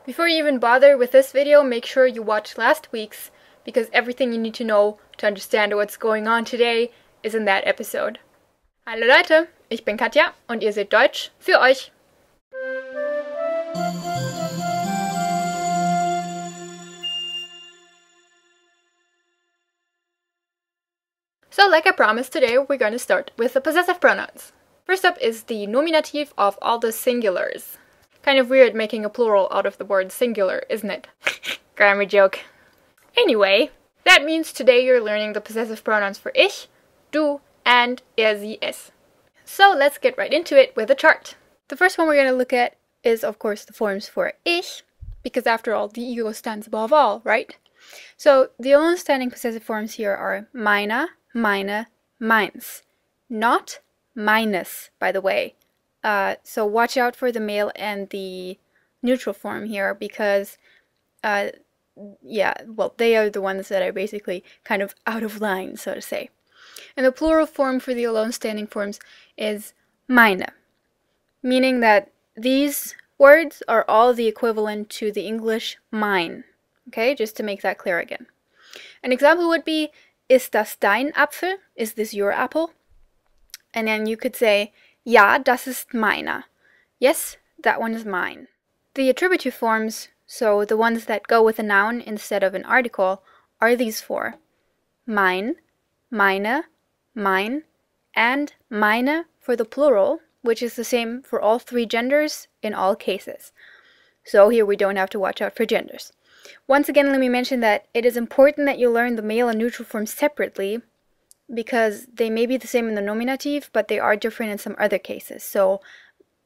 Before you even bother with this video, make sure you watch last week's, because everything you need to know to understand what's going on today is in that episode. Hallo Leute, ich bin Katja und ihr seht Deutsch für euch. So like I promised, today we're going to start with the possessive pronouns. First up is the nominative of all the singulars. Kind of weird making a plural out of the word singular, isn't it? Grammar joke. Anyway, that means today you're learning the possessive pronouns for ich, du, and sie, es. So let's get right into it with a chart. The first one we're going to look at is, of course, the forms for ich, because after all, the ego stands above all, right? So the alone standing possessive forms here are meine, meine, meins. Not meines, by the way. So watch out for the male and the neutral form here, because they are the ones that are basically kind of out of line, so to say. And the plural form for the alone standing forms is meine, meaning that these words are all the equivalent to the English mine. Okay, just to make that clear again. An example would be, ist das dein Apfel? Is this your apple? And then you could say, ja, das ist meiner. Yes, that one is mine. The attributive forms, so the ones that go with a noun instead of an article, are these four. Mein, meine, mine, and meine for the plural, which is the same for all three genders in all cases. So here we don't have to watch out for genders. Once again, let me mention that it is important that you learn the male and neutral forms separately, because they may be the same in the nominative, but they are different in some other cases. So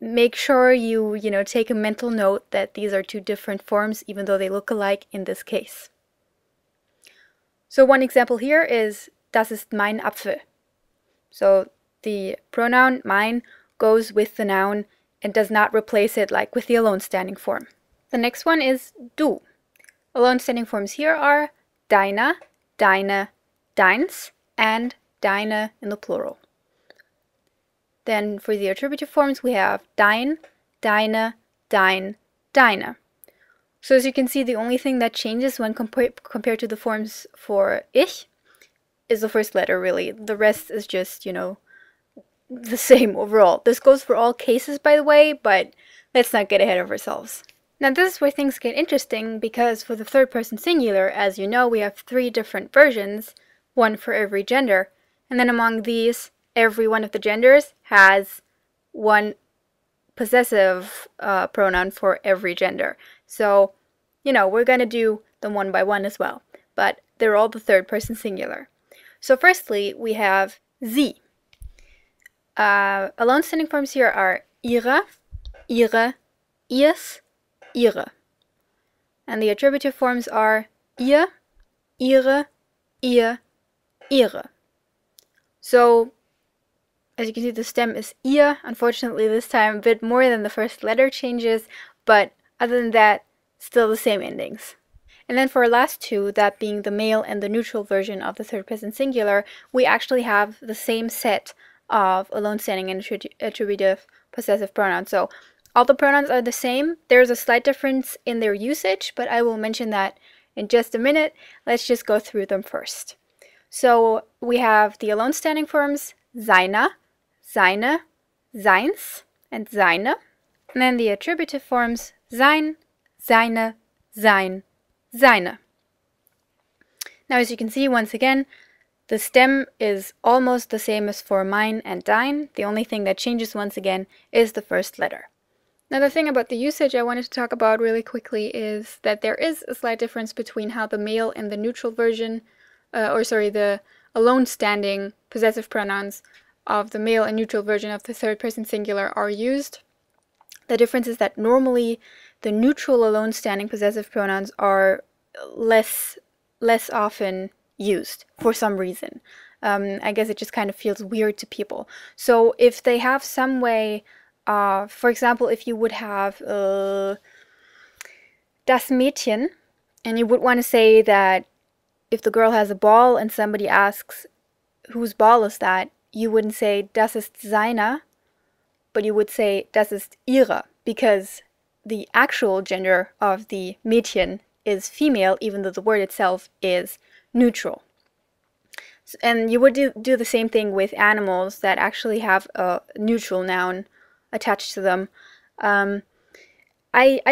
make sure you take a mental note that these are two different forms, even though they look alike in this case. So one example here is, das ist mein Apfel. So the pronoun mein goes with the noun and does not replace it like with the alone standing form. The next one is du. Alone standing forms here are deiner, deine, deins, and deine in the plural. Then for the attributive forms we have dein, deine, dein, deine. So as you can see, the only thing that changes when compared to the forms for ich is the first letter, really. The rest is just, the same overall. This goes for all cases, by the way, but let's not get ahead of ourselves. Now this is where things get interesting, because for the third person singular, as you know, we have three different versions, one for every gender, and then among these, every one of the genders has one possessive pronoun for every gender. So, we're going to do them one by one as well, but they're all the third person singular. So firstly, we have sie. Alone standing forms here are ihre, ihre, ihrs, ihre. And the attributive forms are ihr, ihre, ihr, ihre. So, as you can see, the stem is ihr. Unfortunately, this time a bit more than the first letter changes, but other than that, still the same endings. And then for our last two, that being the male and the neutral version of the third person singular, we actually have the same set of alone standing and attributive possessive pronouns. So all the pronouns are the same. There's a slight difference in their usage, but I will mention that in just a minute. Let's just go through them first. So we have the alone standing forms seiner, seine, seins, and seine. And then the attributive forms sein, seine, sein, seine. Now as you can see, once again, the stem is almost the same as for mine and dein. The only thing that changes once again is the first letter. Now the thing about the usage I wanted to talk about really quickly is that there is a slight difference between how the male and the neutral version, the alone standing possessive pronouns of the male and neutral version of the third person singular are used. The difference is that normally the neutral alone standing possessive pronouns are less often used for some reason. I guess it just kind of feels weird to people. So if they have some way, for example, if you would have das Mädchen, and you would want to say that if the girl has a ball and somebody asks whose ball is that, you wouldn't say das ist seiner, but you would say das ist ihre, because the actual gender of the Mädchen is female, even though the word itself is neutral. And you would do the same thing with animals that actually have a neutral noun attached to them. I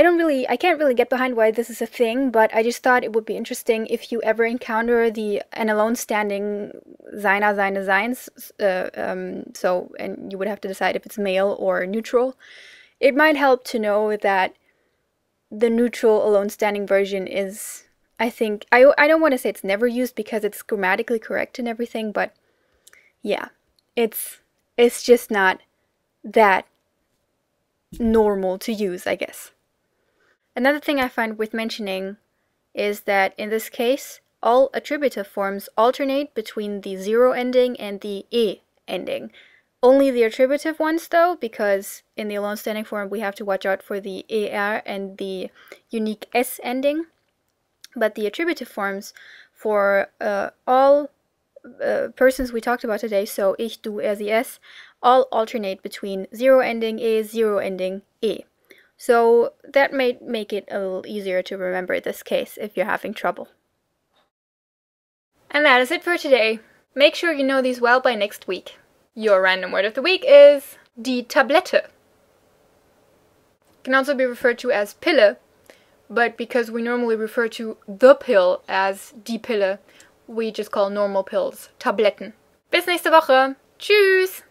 can't really get behind why this is a thing, but I just thought it would be interesting if you ever encounter an alone standing seiner, seine, seins, and you would have to decide if it's male or neutral. It might help to know that the neutral alone standing version is, I think, I don't want to say it's never used because it's grammatically correct and everything, but yeah, it's just not that normal to use, I guess. Another thing I find worth mentioning is that in this case, all attributive forms alternate between the 0 ending and the e ending. Only the attributive ones though, because in the alone standing form we have to watch out for the er and the unique s ending. But the attributive forms for all persons we talked about today, so ich, du, er, sie, es, all alternate between 0 ending e, 0 ending e. So that may make it a little easier to remember this case if you're having trouble. And that is it for today. Make sure you know these well by next week. Your random word of the week is die Tablette. It can also be referred to as Pille, but because we normally refer to the pill as die Pille, we just call normal pills Tabletten. Bis nächste Woche. Tschüss!